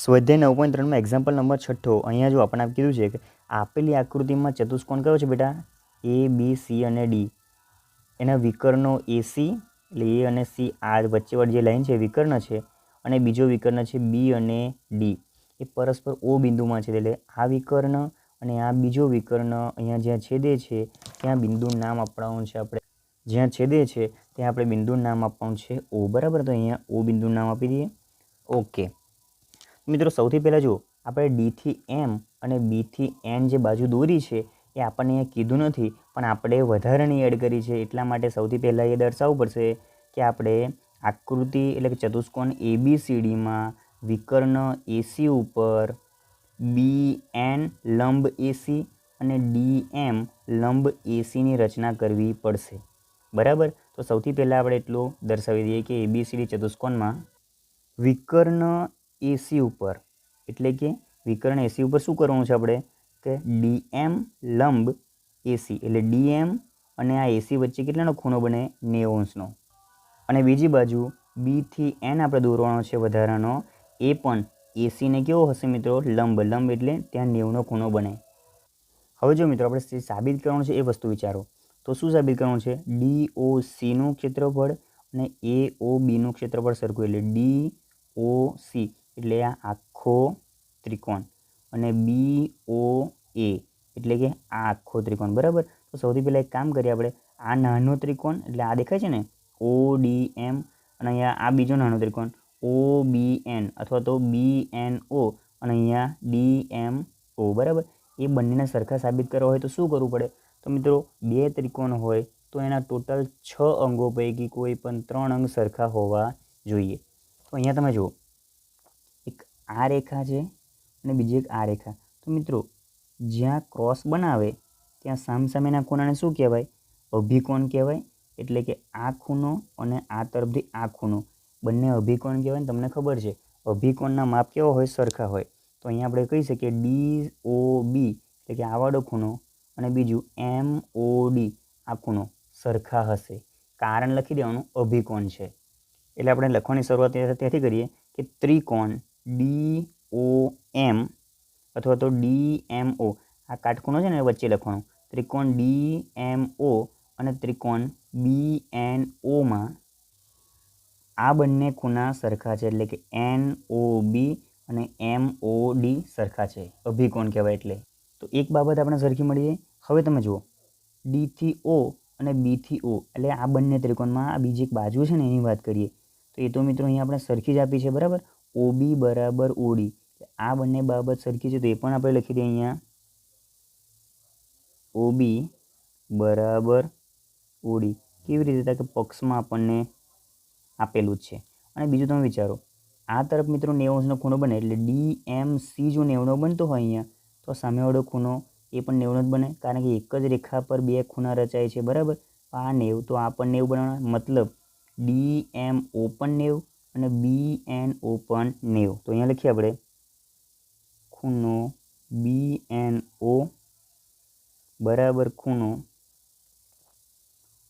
સ્વાધ્યાય 9.3 માં example number 6 અહીંયા જો આપણને કીધું છે કે આપેલી આકૃતિમાં ચતુષ્કોણ કયો છે બેટા એ બી સી અને ડી એના વિકર્ણો એસી એટલે એ અને સી આ વચ્ચેવાળી જે લાઈન છે વિકર્ણ છે અને બીજો વિકર્ણ છે બી અને ડી એ પરસ્પર ઓ બિંદુમાં છે એટલે આ વિકર્ણ અને આ બીજો વિકર્ણ અહીંયા જ્યાં છેદે છે ત્યાં બિંદુનું નામ આપવાનું છે આપણે જ્યાં છેદે છે ત્યાં આપણે બિંદુનું નામ આપવાનું છે ઓ બરાબર તો અહીંયા ઓ બિંદુનું નામ આપી દઈએ ઓકે મિત્રો સૌથી પહેલાં જો આપણે ડીથી એમ અને બીથી એન જે બાજુ દોરી છે એ આપણને અહીંયા કીધું નથી પણ આપણે વધારાની એડ કરી છે એટલા માટે સૌથી પહેલાં એ દર્શાવવું પડશે કે આપણે આકૃતિ એટલે કે ચતુષ્કોણ ABCDમાં વિકર્ણ એસી ઉપર બી એન લંબ એસી અને ડી એમ લંબ એસીની રચના કરવી પડશે બરાબર તો સૌથી પહેલાં આપણે એટલું દર્શાવી દઈએ કે ABCD ચતુષ્કોણમાં વિકર્ણ એસી ઉપર એટલે કે વિકર્ણ એસી ઉપર શું કરવાનું છે આપણે કે ડીએમ લંબ એસી એટલે ડીએમ અને આ એસી વચ્ચે કેટલાનો ખૂણો બને 90 અંશનો અને બીજી બાજુ બીથી એન આપણે દોરવાનો છે વધારાનો એ પણ એસીને કેવો હશે મિત્રો લંબ એટલે ત્યાં 90નો ખૂણો બને હવે જો મિત્રો આપણે સાબિત કરવાનું છે એ વસ્તુ વિચારો તો શું સાબિત કરવાનું છે DOCનું ક્ષેત્રફળ અને AOBનું ક્ષેત્રફળ સરખું એટલે DOC એટલે આ આખો ત્રિકોણ અને BOA એટલે કે આ આખો ત્રિકોણ બરાબર તો સૌથી પહેલાં એક કામ કરીએ આપણે આ નાનો ત્રિકોણ એટલે આ દેખાય છે ને ODM અને અહીંયા આ બીજો નાનો ત્રિકોણ OBN અથવા તો BNO અને અહીંયા DMO બરાબર એ બંનેને સરખા સાબિત કરવા હોય તો શું કરવું પડે તો મિત્રો બે ત્રિકોણ હોય તો એના ટોટલ 6 અંગો પૈકી કોઈ પણ 3 અંગ સરખા હોવા જોઈએ તો અહીંયા તમે જુઓ એક આ રેખા છે અને બીજી એક આ રેખા તો મિત્રો જ્યાં ક્રોસ બનાવે ત્યાં સામસામેના ખૂણાને શું કહેવાય અભિકોણ કહેવાય એટલે કે આ ખૂણો અને આ તરફથી આ ખૂણો બંને અભિકોણ કહેવાય તમને ખબર છે અભિકોણના માપ કેવા હોય સરખા હોય તો અહીંયા આપણે કહી શકીએ DOB એટલે કે આવાળો ખૂણો અને બીજું MOD આ ખૂણો સરખા હશે કારણ લખી દેવાનું અભિકોણ છે એટલે આપણે લખવાની શરૂઆત ત્યાંથી કરીએ કે ત્રિકોણ DOM અથવા તો DMO આ કાટખૂણો છે ને વચ્ચે લખવાનું ત્રિકોણ DMO અને ત્રિકોણ BNOમાં આ બંને ખૂણા સરખા છે એટલે કે NOB અને MOD સરખા છે અભિકોણ કહેવાય એટલે તો એક બાબત આપણે સરખી મળીએ હવે તમે જુઓ D થી O અને B થી O એટલે આ બંને ત્રિકોણમાં આ બીજી એક બાજુ છે ને એની વાત કરીએ તો એ તો મિત્રો અહીંયા આપણે સરખી જ આપી છે બરાબર OB બરાબર OD આ બંને બાબત સરખી છે તો એ પણ આપણે લખી દઈએ અહીંયા OB બરાબર OD કેવી રીતે કે પક્ષમાં આપણને આપેલું જ છે અને બીજું તમે વિચારો આ તરફ મિત્રો 90 અંશનો ખૂણો બને એટલે DMC જો 90નો બનતો હોય અહીંયા તો સામેવાળો ખૂણો એ પણ 90નો જ બને કારણ કે એક જ રેખા પર બે ખૂણા રચાય છે બરાબર આ 90 તો આ પણ 90 બનાવવાના મતલબ DMO પણ 90 અને BNO પણ 90 તો અહીંયા લખીએ આપણે ખૂણો BNO બરાબર ખૂણો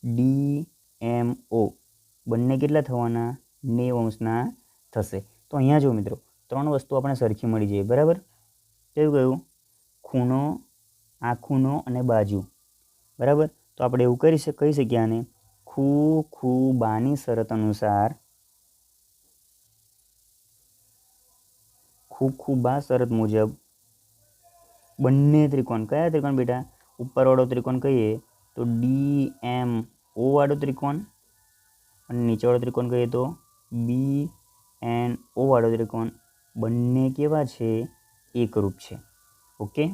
DMO બંને કેટલા થવાના 90 અંશના થશે તો અહીંયા જો મિત્રો ત્રણ વસ્તુ આપણે સરખી મળી જાય બરાબર કેવું કહ્યું ખૂણો આ ખૂણો અને બાજુ બરાબર તો આપણે એવું કહી શકીએ આને ખૂબાની શરત અનુસાર ખૂબા શરત મુજબ બંને ત્રિકોણ કયા ત્રિકોણ બેટા ઉપરવાળો ત્રિકોણ કહીએ તો DMO વાળો ત્રિકોણ અને નીચેવાળો ત્રિકોણ કહીએ તો BNO વાળો ત્રિકોણ બંને કેવા છે એકરૂપ છે ઓકે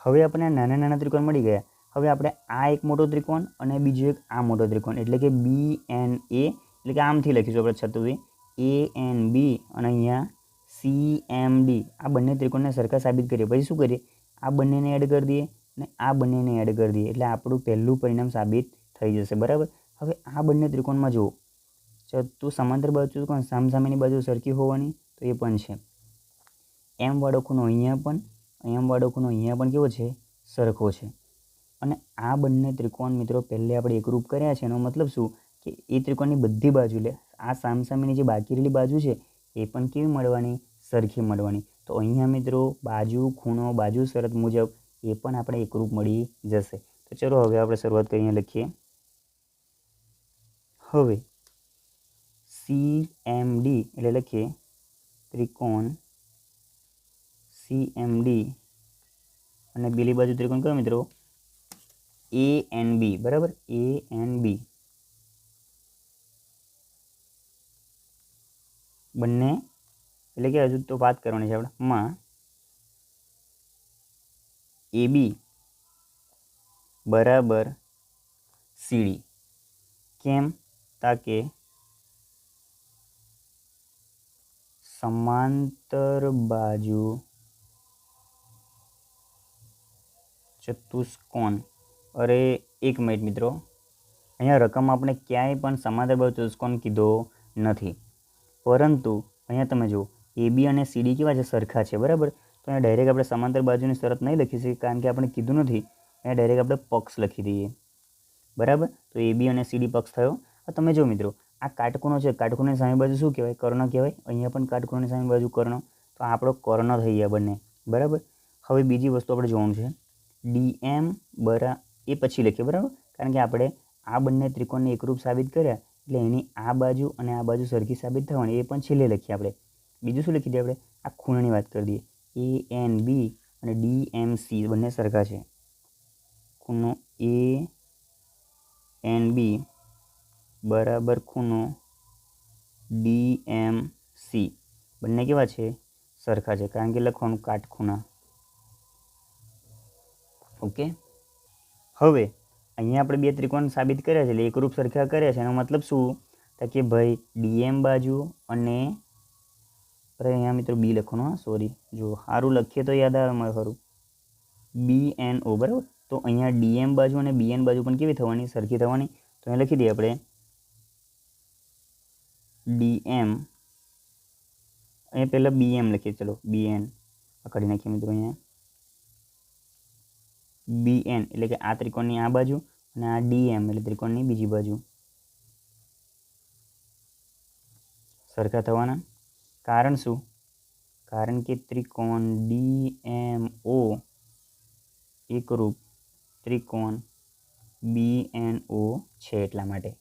હવે આપણે નાના નાના ત્રિકોણ મળી ગયા હવે આપણે આ એક મોટો ત્રિકોણ અને બીજો એક આ મોટો ત્રિકોણ એટલે કે BNA એટલે કે આમથી લખીશું આપણે છતું ANB અને અહીંયા CMD આ બંને ત્રિકોણને સરખા સાબિત કરીએ પછી શું કરીએ આ બંનેને એડ કરી દઈએ અને આ બંનેને એડ કરી દઈએ એટલે આપણું પહેલું પરિણામ સાબિત થઈ જશે બરાબર હવે આ બંને ત્રિકોણમાં જુઓ તો સમાંતર બાજુ કોણ સામસામેની બાજુ સરખી હોવાની તો એ પણ છે M વાળો ખૂણો અહીંયા પણ M વાળો ખૂણો અહીંયા પણ કેવો છે સરખો છે અને આ બંને ત્રિકોણ મિત્રો પહેલે આપણે એકરૂપ કર્યા છે એનો મતલબ શું કે એ ત્રિકોણની બધી બાજુ એટલે આ સામસામેની જે બાકી રહેલી બાજુ છે એ પણ કેવી મળવાની સરખી મળવાની. તો અહીંયા મિત્રો બાજુ ખૂણો બાજુ શરત મુજબ એ પણ આપણે એકરૂપ મળી જશે. તો ચલો હવે આપણે શરૂઆત કરીને લખીએ. હવે CMD એટલે લખીએ ત્રિકોણ CMD અને પેલી બાજુ ત્રિકોણ કયો મિત્રો? ANB. બરાબર, ANB બંને એટલે કે હજુ તો વાત કરવાની છે આપણે માં AB બરાબર CD. કેમ? તાકે સમાંતર બાજુ ચતુષ્કોણ. અરે એક મિનિટ મિત્રો, અહીંયા રકમ આપણે ક્યાંય પણ સમાંતર બાજુ ચતુષ્કોણ કીધો નથી, પરંતુ અહીંયા તમે જુઓ AB અને CD કેવા છે? સરખા છે. બરાબર, તો અહીંયા ડાયરેક્ટ આપણે સમાંતર બાજુની શરત નહીં લખી શકીએ, કારણ કે આપણે કીધું નથી. અહીંયા ડાયરેક્ટ આપણે પક્ષ લખી દઈએ. બરાબર, તો AB અને CD પક્ષ થયો. તમે જો મિત્રો, આ કાટખૂણો છે, કાટખૂણાની સામે બાજુ શું કહેવાય? કર્ણ કહેવાય. અહીંયા પણ કાટખૂણાની સામે બાજુ કર્ણ, તો આપણો કર્ણ થઈ ગયા બંને. બરાબર, હવે બીજી વસ્તુ આપણે જોવાનું છે DM એ પછી લખીએ. બરાબર, કારણ કે આપણે આ બંને ત્રિકોણને એકરૂપ સાબિત કર્યા એટલે એની આ બાજુ અને આ બાજુ સરખી સાબિત થવાની, એ પણ છેલ્લે લખીએ આપણે. બીજું શું લખી દઈએ આપણે? આ ખૂણાની વાત કરી દઈએ. ANB અને DMC બંને સરખા છે. ખૂણો ANB બરાબર ખૂણો DMC બંને કેવા છે? સરખા છે, કારણ કે લખવાનું કાટખૂણા. ઓકે, હવે અહીંયા આપણે બે ત્રિકોણ સાબિત કર્યા છે એટલે એકરૂપ સરખા કર્યા છે. એનો મતલબ શું? કે ભાઈ DM બાજુ અને અહીંયા મિત્રો B લખવાનું. સોરી, જો સારું લખીએ તો યાદ આવે મારે ખરું. BNO. બરાબર, તો અહીંયા DM બાજુ અને BN બાજુ પણ કેવી થવાની? સરખી થવાની. તો અહીંયા લખી દઈએ આપણે DM, અહીંયા પહેલાં BM લખીએ. ચલો BN કાઢી નાખીએ મિત્રો. અહીંયા BN એટલે કે આ ત્રિકોણની આ બાજુ અને આ DM એટલે ત્રિકોણની બીજી બાજુ સરખા થવાના. કારણ શું? કારણ કે ત્રિકોણ DMO એકરૂપ ત્રિકોણ BNO છે એટલા માટે.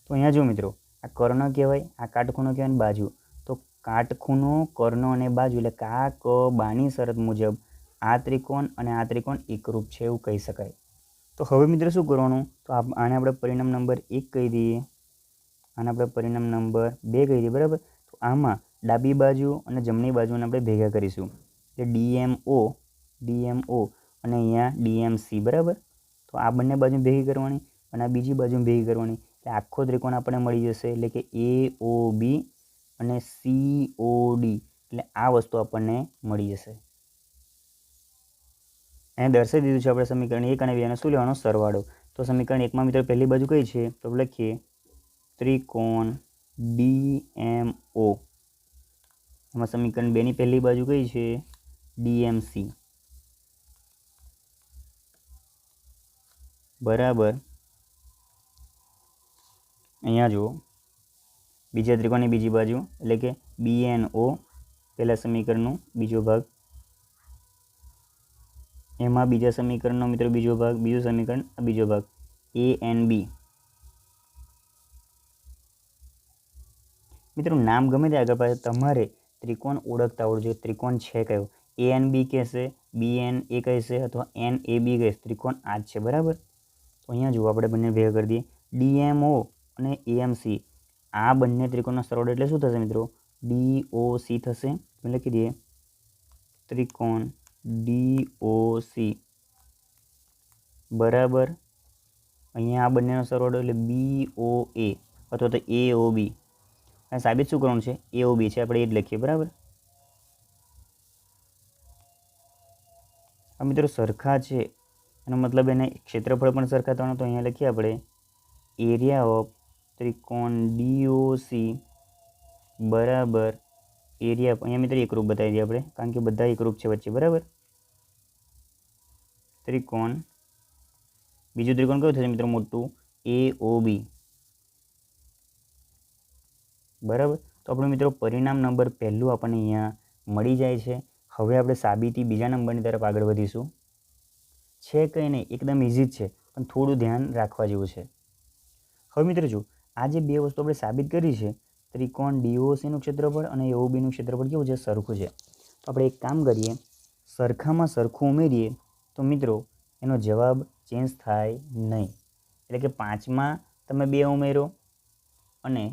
તો અહીંયા જો મિત્રો, આ કર્ણ કહેવાય, આ કાટખૂણો કહેવાય અને બાજુ. તો કાટખૂણો, કર્ણ અને બાજુ એટલે કા ક બાની શરત મુજબ આ ત્રિકોણ અને આ ત્રિકોણ એકરૂપ છે એવું કહી શકાય. તો હવે મિત્રો શું કરવાનું? તો આને આપણે પરિણામ નંબર 1 કહી દઈએ, આને આપણે પરિણામ નંબર 2 કહી દઈએ. બરાબર, તો આમાં ડાબી બાજુ અને જમણી બાજુને આપણે ભેગા કરીશું એટલે DMO અને અહીંયા DMC. બરાબર, તો આ બંને બાજુ ભેગી કરવાની અને આ બીજી બાજુ ભેગી કરવાની એટલે આખો ત્રિકોણ આપણને મળી જશે. એટલે કે AOB અને COD એટલે આ વસ્તુ આપણને મળી જશે. અહીંયા દર્શાવી દીધું છે આપણે સમીકરણ 1 અને 2 અને શું લેવાનો? સરવાળો. તો સમીકરણ 1માં મિત્રો પહેલી બાજુ કઈ છે? તો લખીએ ત્રિકોણ DMO. એમાં સમીકરણ 2 ની પહેલી બાજુ કઈ છે? DMC. બરાબર, અહીંયા જુઓ બીજા ત્રિકોણની બીજી બાજુ એટલે કે BNO પહેલા સમીકરણનો બીજો ભાગ, એમાં બીજા સમીકરણનો મિત્રો બીજો ભાગ, બીજું સમીકરણ બીજો ભાગ ANB. મિત્રો નામ ગમે તે આગળ પાછળ તમારે ત્રિકોણ ઓળખતા આવડવું જોઈએ. ત્રિકોણ છે કયો? ANB કહેશે, BN એ કહેશે અથવા NAB કહેશે. ત્રિકોણ આ જ છે. બરાબર, તો અહીંયા જુઓ આપણે બંને ભેગા કરી દઈએ. DMO અને AMC આ બંને ત્રિકોણનો સરવાળો એટલે શું થશે મિત્રો? DOC થશે. લખી દઈએ ત્રિકોણ DOC બરાબર અહીંયા આ બંનેનો સરવાળો એટલે BOA અથવા તો AOB. અને સાબિત શું કરવાનું છે? AOB છે, આપણે એ જ લખીએ. બરાબર, આ મિત્રો સરખા છે એનો મતલબ એને ક્ષેત્રફળ પણ સરખા થવાનું. તો અહીંયા લખીએ આપણે એરિયા ઓફ ત્રિકોણ DOC બરાબર એરિયા. અહીંયા મિત્રો એકરૂપ બતાવી દઈએ આપણે, કારણ કે બધા એકરૂપ છે વચ્ચે. બરાબર, ત્રિકોણ બીજું ત્રિકોણ કયું થશે મિત્રો? મોટું AOB. બરાબર, તો આપણું મિત્રો પરિણામ નંબર પહેલું આપણને અહીંયા મળી જાય છે. હવે આપણે સાબિતી બીજા નંબરની તરફ આગળ વધીશું. છે કંઈ નહીં, એકદમ ઇઝી જ છે, પણ થોડું ધ્યાન રાખવા જેવું છે. હવે મિત્રો જો આ જે બે વસ્તુ આપણે સાબિત કરી છે, ત્રિકોણ DOCનું ક્ષેત્રફળ અને AOBનું ક્ષેત્રફળ કેવું છે? સરખું છે. તો આપણે એક કામ કરીએ, સરખામાં સરખું ઉમેરીએ તો મિત્રો એનો જવાબ ચેન્જ થાય નહીં. એટલે કે 5માં તમે 2 ઉમેરો અને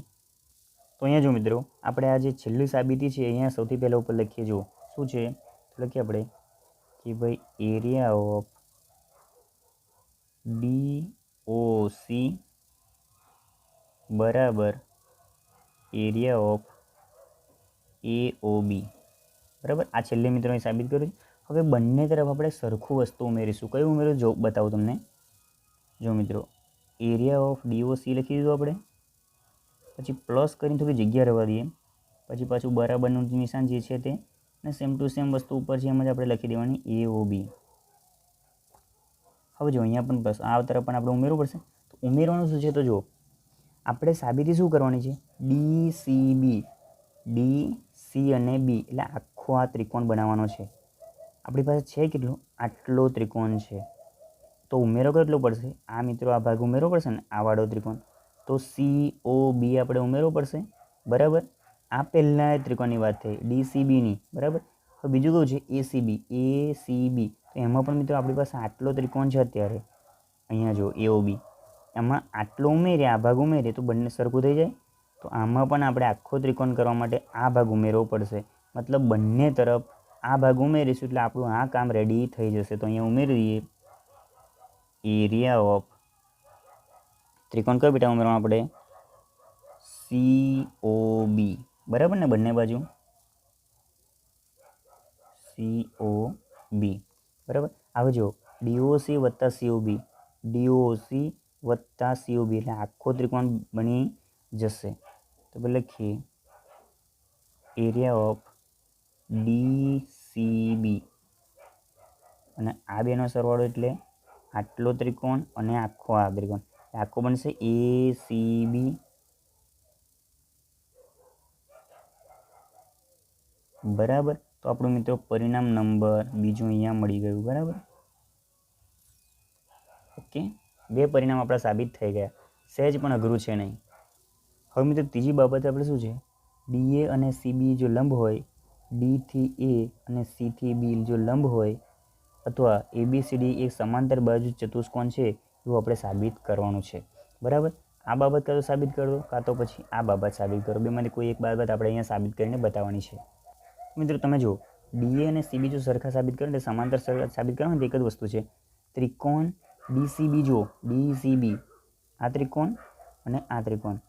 તો અહીંયા જો મિત્રો આપણે આ જે છેલ્લી સાબિતી છે અહીંયા સૌથી પહેલાં ઉપર લખીએ. જુઓ શું છે, લખીએ આપણે કે ભાઈ એરિયા ઓફ DOC બરાબર એરિયા ઓફ AOB બરાબર. આ છેલ્લે મિત્રો અહીં સાબિત કર્યું છે. હવે બંને તરફ આપણે સરખું વસ્તુ ઉમેરીશું. કયું ઉમેરું જો બતાવું તમને. જો મિત્રો એરિયા ઓફ DOC લખી દીધું આપણે, પછી પ્લસ કરીને થોડી જગ્યા રહેવા દઈએ, પછી પાછું બરાબરનું નિશાન જે છે તે, અને સેમ ટુ સેમ વસ્તુ ઉપર છે એમ જ આપણે લખી દેવાની AOB. હવે જો અહીંયા પણ પ્લસ, આ તરફ પણ આપણે ઉમેરવું પડશે. તો ઉમેરવાનું શું છે? તો જો આપણે સાબિતી શું કરવાની છે? DCB, DC અને B એટલે આખો આ ત્રિકોણ બનાવવાનો છે. આપણી પાસે છે કેટલો? આટલો ત્રિકોણ છે. તો ઉમેરો કેટલો પડશે? આ મિત્રો આ ભાગ ઉમેરવો પડશે ને, આ વાળો ત્રિકોણ. તો COB આપણે ઉમેરવો પડશે બરાબર. આ પહેલાં ત્રિકોણની વાત થઈ DCBની બરાબર. હવે બીજું કયું છે? ACB. તો એમાં પણ મિત્રો આપણી પાસે આટલો ત્રિકોણ છે અત્યારે. અહીંયા જો AOB, એમાં આટલો ઉમેરીએ, આ ભાગ ઉમેરીએ તો બંને સરખું થઈ જાય. તો આમાં પણ આપણે આખો ત્રિકોણ કરવા માટે આ ભાગ ઉમેરવો પડશે. મતલબ બંને તરફ આ ભાગ ઉમેરીશું એટલે આપણું આ કામ રેડી થઈ જશે. તો અહીંયા ઉમેરી દઈએ એરિયા ઓફ ત્રિકોણ કયો બેટા ઉમેરવાનું આપણે? COB બરાબર ને, બંને બાજુ COB બરાબર. હવે જો DOC વત્તા COB, DOC વત્તા COB એટલે આખો ત્રિકોણ બની જશે. તો આપણે લખીએ એરિયા ઓફ DCB અને આ બેનો સરવાળો એટલે આટલો ત્રિકોણ અને આખો આ ત્રિકોણ, આખો બનશે ACB બરાબર. તો આપણું મિત્રો પરિણામ નંબર બીજું અહીંયા મળી ગયું બરાબર. ઓકે, બે પરિણામ આપણા સાબિત થઈ ગયા. સહેજ પણ અઘરું છે નહીં. હવે મિત્રો ત્રીજી બાબત આપણે શું છે? DA અને CB જો લંબ હોય, D થી A અને C થી B જો લંબ હોય, અથવા ABCD એક સમાંતર બાજુ ચતુષ્કોણ છે એવું આપણે સાબિત કરવાનું છે બરાબર. આ બાબત કાં તો સાબિત કરો, કાં તો પછી આ બાબત સાબિત કરો. બેમાંથી કોઈ એક બાબત આપણે અહીંયા સાબિત કરીને બતાવવાની છે. મિત્રો તમે જુઓ, DA અને CB જો સરખા સાબિત કરો એટલે સમાંતર સાબિત કરવાનું તો એક જ વસ્તુ છે. ત્રિકોણ DCB જુઓ, DCB આ ત્રિકોણ અને આ ત્રિકોણ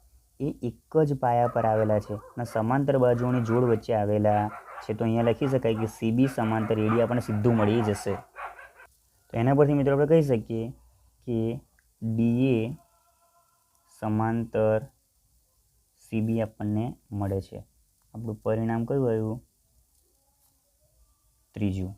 એ એક જ પાયા પર આવેલા છે અને સમાંતર બાજુઓની જોડ વચ્ચે આવેલા છે. તો અહીંયા લખી શકાય કે CB સમાંતર AD આપણને સીધું મળી જશે. તો એના પરથી મિત્રો આપણે કહી શકીએ કે DA સમાંતર CB આપણને મળે છે. આપણું પરિણામ કયું આવ્યું? ત્રીજું.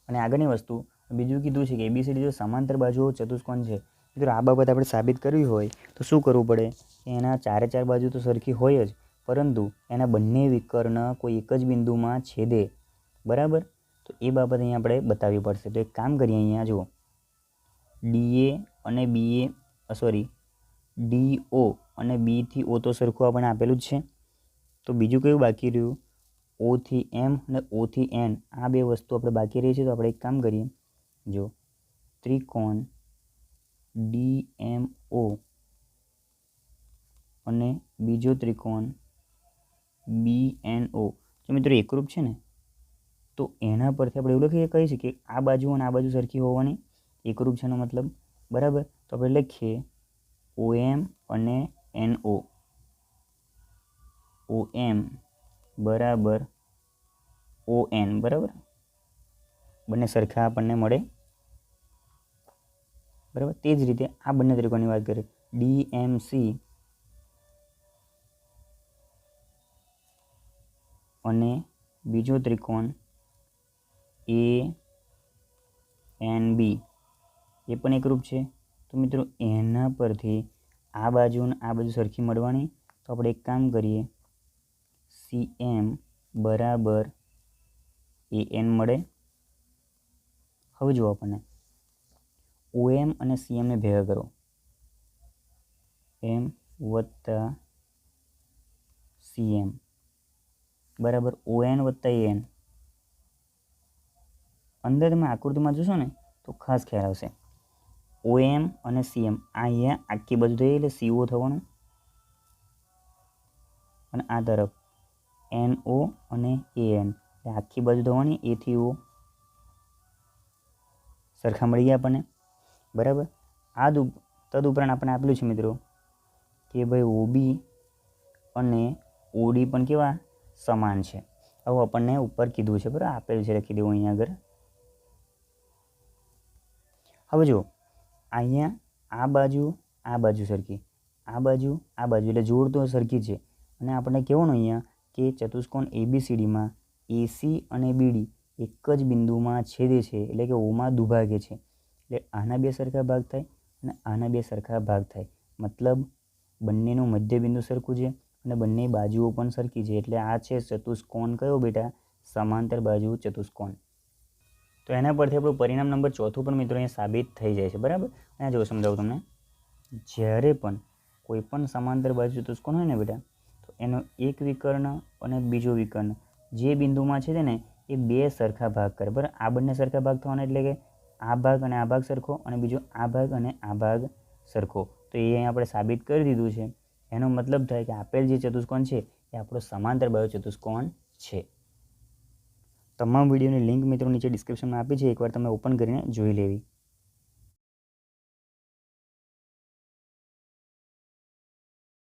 અને આગળની વસ્તુ બીજું કીધું છે કે ABCD જો સમાંતર બાજુઓ ચતુષ્કોણ છે. મિત્રો આ બાબત આપણે સાબિત કરવી હોય તો શું કરવું પડે? એના ચારે ચાર બાજુ તો સરખી હોય જ, પરંતુ એના બંને વિકર્ણ કોઈ એક જ બિંદુમાં છેદે બરાબર. તો એ બાબત અહીંયા આપણે બતાવવી પડશે. તો એક કામ કરીએ, અહીંયા જુઓ DA અને DO અને B થી O તો સરખું આપણને આપેલું જ છે. તો બીજું કયું બાકી રહ્યું? O થી M અને O થી N આ બે વસ્તુ આપણે બાકી રહી છે. તો આપણે એક કામ કરીએ, જો ત્રિકોણ DMO અને બીજો ત્રિકોણ BNO જો મિત્રો એકરૂપ છે ને, તો એના પરથી આપણે એવું કહી શકીએ કે આ બાજુ અને આ બાજુ સરખી હોવાની, એકરૂપ છે એનો મતલબ બરાબર. તો આપણે લખીએ OM અને NO, OM બરાબર ON બરાબર. બંને સરખા આપણને મળે બરાબર. તે જ રીતે આ બંને ત્રિકોણની વાત કરીએ, DMC અને બીજો ત્રિકોણ ANB એ પણ એકરૂપ છે. તો મિત્રો એના પરથી આ બાજુ અને આ બાજુ સરખી મળવાની, તો આપણે એક કામ કરીએ, CM બરાબર AN મળે. હવે જુઓ આપણને OM અને CMને ભેગા કરો, M વત્તા CM બરાબર ON વત્તા AN. અંદર તમે આકૃતિમાં જોશો ને તો ખાસ ખ્યાલ આવશે. OM અને CM આ અહીંયા આખી બાજુ થઈ એટલે CO થવાનું, અને આ તરફ NO અને AN આખી બાજુ થવાની, A થી O. સરખા મળી ગયા આપણને બરાબર. આ તદુપરાંત આપણે આપેલું છે મિત્રો કે ભાઈ OB અને OD પણ કેવા સમાન છે. આવું આપણને ઉપર કીધું છે બરાબર, આપેલું છે, લખી દેવું અહીંયા આગળ. હવે જુઓ અહીંયા આ બાજુ સરખી, આ બાજુ એટલે જોડ તો સરખી છે. અને આપણને કહેવાનું અહીંયા કે ચતુષ્કોણ ABCDમાં AC અને BD એક જ બિંદુમાં છેદે છે, એટલે કે ઓમાં દુભાગે છે. એટલે આના બે સરખા ભાગ થાય અને આના બે સરખા ભાગ થાય, મતલબ બંનેનું મધ્યબિંદુ સરખું છે અને બંને બાજુઓ પણ સરખી છે. એટલે આ છે ચતુષ્કોણ કયો બેટા? સમાંતર બાજુ ચતુષ્કોણ. તો એના પરથી આપણું પરિણામ નંબર 4 પણ મિત્રો અહીંયા સાબિત થઈ જાય છે બરાબર. અહીંયા જો સમજાવું તમને, જ્યારે પણ કોઈ પણ સમાંતર બાજુ ચતુષ્કોણ હોય ને બેટા, તો એનો એક વિકર્ણ અને બીજો વિકર્ણ જે બિંદુમાં છે ને એ બે સરખા ભાગ કરે બરાબર. આ બંને સરખા ભાગ થવાના, એટલે કે આ ભાગ અને આ ભાગ સરખો, અને બીજો આ ભાગ અને આ ભાગ સરખો. તો એ અહીંયા આપણે સાબિત કરી દીધું છે. એનો મતલબ થાય કે આપેલ જે ચતુષ્કોણ છે એ આપણો સમાંતર બાજુ ચતુષ્કોણ છે. તમામ વિડીયોની લિંક મિત્રો નીચે ડિસ્ક્રિપ્શનમાં આપી છે, એકવાર તમે ઓપન કરીને જોઈ લેવી.